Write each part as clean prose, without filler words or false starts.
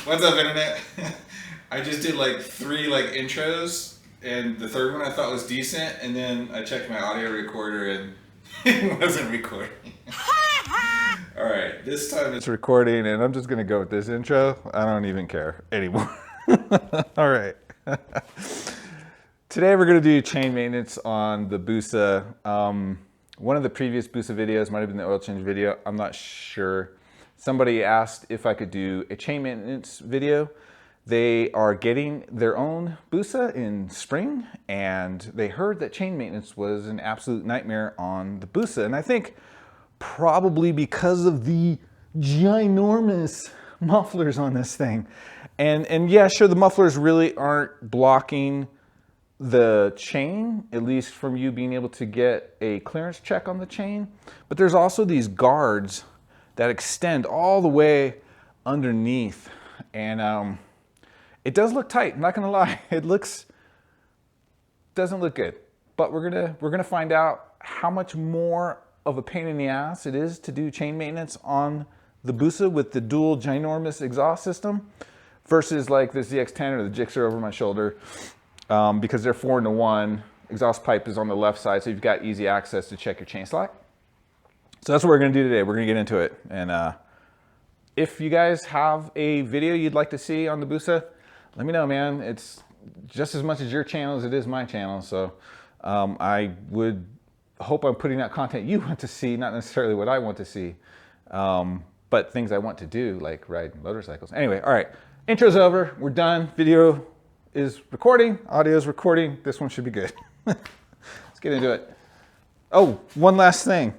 What's up, internet? I just did like 3 like intros, and the third one I thought was decent, and then I checked my audio recorder and it wasn't recording. All right, this time it's recording, and I'm just gonna go with this intro. I don't even care anymore. All right. Today we're gonna do chain maintenance on the Busa. One of the previous Busa videos might have been the oil change video. I'm not sure. Somebody asked if I could do a chain maintenance video. They are getting their own Busa in spring, and they heard that chain maintenance was an absolute nightmare on the Busa. And I think probably because of the ginormous mufflers on this thing. And yeah, sure, the mufflers really aren't blocking the chain, at least from you being able to get a clearance check on the chain. But there's also these guards that extend all the way underneath. And it does look tight, I'm not gonna lie. It doesn't look good. But we're gonna find out how much more of a pain in the ass it is to do chain maintenance on the Busa with the dual ginormous exhaust system versus like the ZX10 or the Gixxer over my shoulder, because they're 4-in-1. Exhaust pipe is on the left side, so you've got easy access to check your chain slack. So that's what we're gonna do today. We're gonna get into it. And if you guys have a video you'd like to see on the Busa, let me know, man. It's just as much as your channel as it is my channel. So I would hope I'm putting out content you want to see, not necessarily what I want to see, but things I want to do, like ride motorcycles. Anyway, all right, intro's over, we're done. Video is recording, audio is recording. This one should be good. Let's get into it. Oh, one last thing.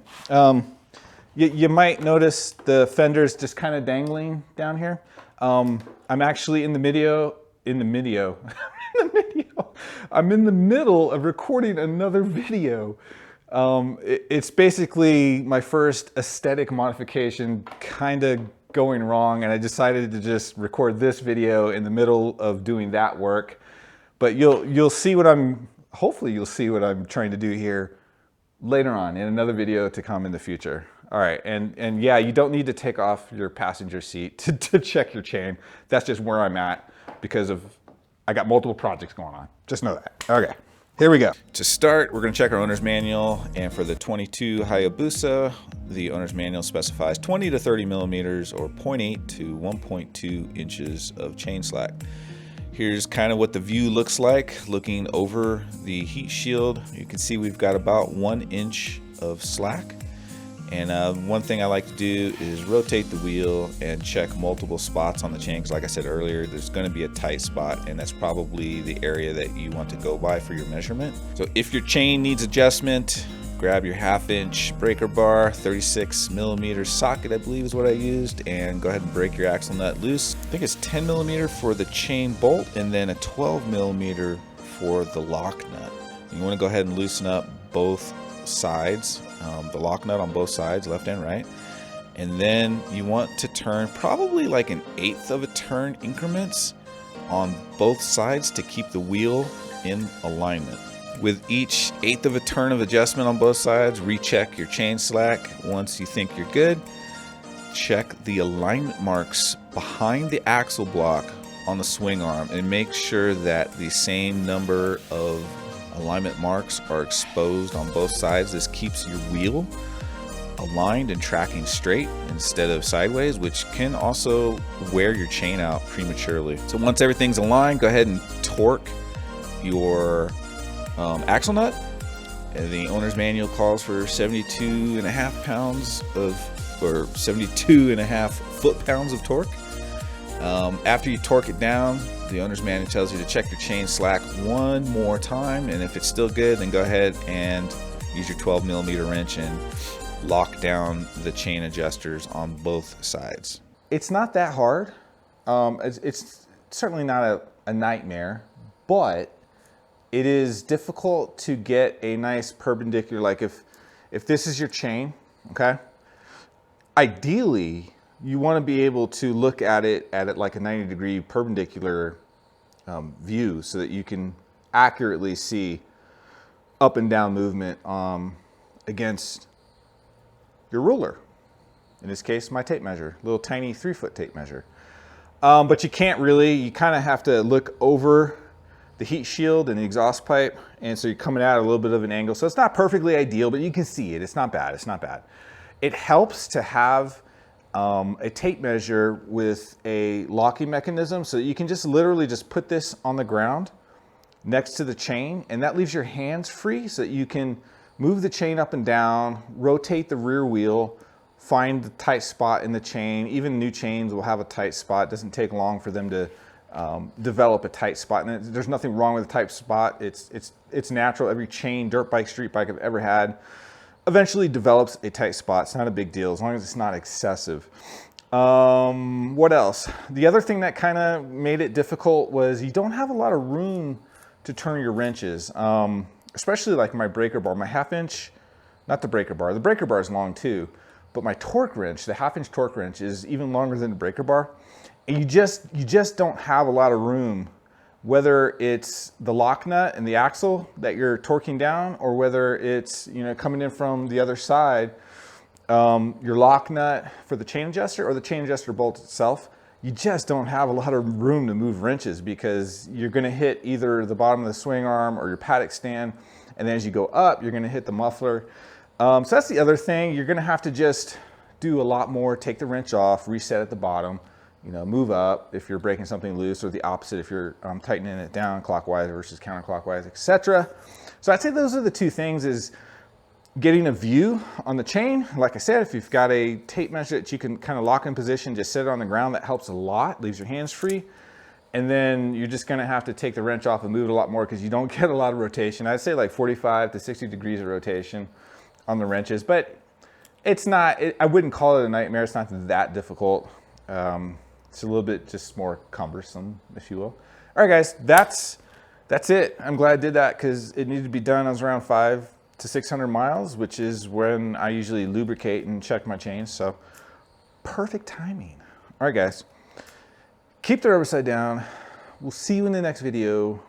You might notice the fenders just kind of dangling down here. I'm actually I'm in the middle of recording another video. It's basically my first aesthetic modification kind of going wrong, and I decided to just record this video in the middle of doing that work. But you'll see hopefully you'll see what I'm trying to do here later on in another video to come in the future. All right, and yeah, you don't need to take off your passenger seat to check your chain. That's just where I'm at because I got multiple projects going on. Just know that. Okay, here we go. To start, we're gonna check our owner's manual, and for the 22 Hayabusa, the owner's manual specifies 20 to 30 millimeters or 0.8 to 1.2 inches of chain slack. Here's kind of what the view looks like looking over the heat shield. You can see we've got about 1 inch of slack. And one thing I like to do is rotate the wheel and check multiple spots on the chain, because like I said earlier, there's going to be a tight spot, and that's probably the area that you want to go by for your measurement. So if your chain needs adjustment, grab your 1/2 inch breaker bar, 36 millimeter socket I believe is what I used, and go ahead and break your axle nut loose. I think it's 10 millimeter for the chain bolt, and then a 12 millimeter for the lock nut. You want to go ahead and loosen up both sides, the lock nut on both sides, left and right, and then you want to turn probably like 1/8 of a turn increments on both sides to keep the wheel in alignment. With each 1/8 of a turn of adjustment on both sides, recheck your chain slack. Once you think you're good, check the alignment marks behind the axle block on the swing arm and make sure that the same number of alignment marks are exposed on both sides. This keeps your wheel aligned and tracking straight instead of sideways, which can also wear your chain out prematurely. So once everything's aligned, go ahead and torque your axle nut. And the owner's manual calls for 72.5 pounds or 72.5 foot-pounds of torque. After you torque it down, the owner's manual tells you to check your chain slack one more time, and if it's still good, then go ahead and use your 12 millimeter wrench and lock down the chain adjusters on both sides. It's not that hard. It's certainly not a nightmare, but it is difficult to get a nice perpendicular, like if this is your chain, okay? Ideally, you want to be able to look at it like a 90-degree perpendicular view so that you can accurately see up and down movement against your ruler. In this case, my tape measure, little tiny 3-foot tape measure. But you can't really, you kind of have to look over the heat shield and the exhaust pipe. And so you're coming out at a little bit of an angle. So it's not perfectly ideal, but you can see it. It's not bad. It's not bad. It helps to have a tape measure with a locking mechanism, so that you can just literally just put this on the ground next to the chain, and that leaves your hands free so that you can move the chain up and down, rotate the rear wheel, find the tight spot in the chain. Even new chains will have a tight spot. It doesn't take long for them to develop a tight spot, and there's nothing wrong with a tight spot. It's natural. Every chain, dirt bike, street bike I've ever had eventually develops a tight spot. It's not a big deal as long as it's not excessive. What else? The other thing that kind of made it difficult was you don't have a lot of room to turn your wrenches, especially like my breaker bar. My half-inch, not the breaker bar is long too, but my torque wrench, the half-inch torque wrench, is even longer than the breaker bar. And you just don't have a lot of room, whether it's the lock nut and the axle that you're torquing down, or whether it's, you know, coming in from the other side, your lock nut for the chain adjuster or the chain adjuster bolt itself. You just don't have a lot of room to move wrenches, because you're going to hit either the bottom of the swing arm or your paddock stand, and then as you go up, you're going to hit the muffler. So that's the other thing. You're going to have to just do a lot more. Take the wrench off, reset at the bottom, you know, move up if you're breaking something loose, or the opposite if you're tightening it down clockwise versus counterclockwise, etc. So I'd say those are the two things: is getting a view on the chain. Like I said, if you've got a tape measure that you can kind of lock in position, just set it on the ground. That helps a lot, leaves your hands free. And then you're just going to have to take the wrench off and move it a lot more, because you don't get a lot of rotation. I'd say like 45 to 60 degrees of rotation on the wrenches, but it's not, I wouldn't call it a nightmare. It's not that difficult. It's a little bit just more cumbersome, if you will. All right, guys, that's it. I'm glad I did that, because it needed to be done. I was around 500 to 600 miles, which is when I usually lubricate and check my chains. So perfect timing. All right, guys, keep the rubber side down. We'll see you in the next video.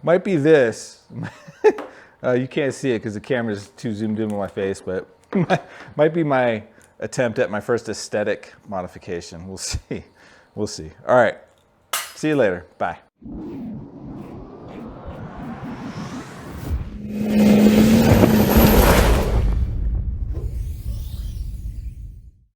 Might be this. You can't see it because the camera's too zoomed in on my face, but might be my attempt at my first aesthetic modification. We'll see. We'll see. All right. See you later. Bye.